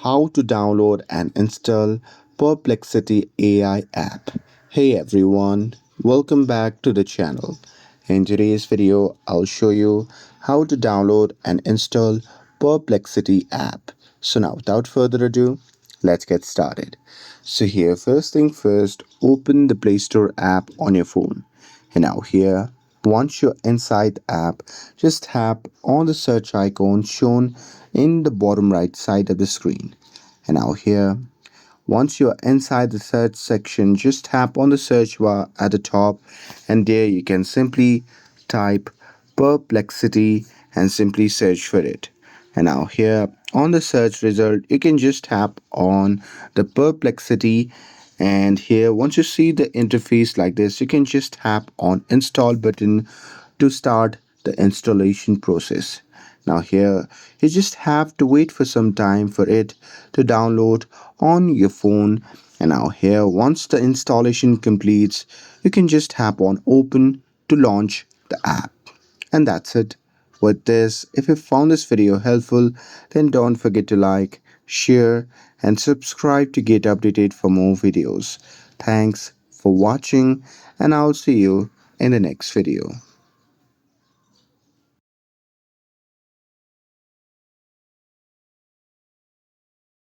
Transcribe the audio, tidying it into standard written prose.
how to download and install Perplexity AI app. Hey everyone, welcome back to the channel. In today's video, I'll show you how to download and install Perplexity app. So now without further ado, let's get started. So here, first thing first, open the Play Store app on your phone. And now here, once you're inside the app, just tap on the search icon shown in the bottom right side of the screen. And now here, once you're inside the search section, just tap on the search bar at the top, and there you can simply type Perplexity and simply search for it. And now here on the search result, you can just tap on the Perplexity, and here once you see the interface like this, you can just tap on install button to start the installation process. Now here you just have to wait for some time for it to download on your phone. And now here, once the installation completes, you can just tap on open to launch the app. And that's it. With this, if you found this video helpful, then don't forget to like, share, and subscribe to get updated for more videos. Thanks for watching, and I'll see you in the next video.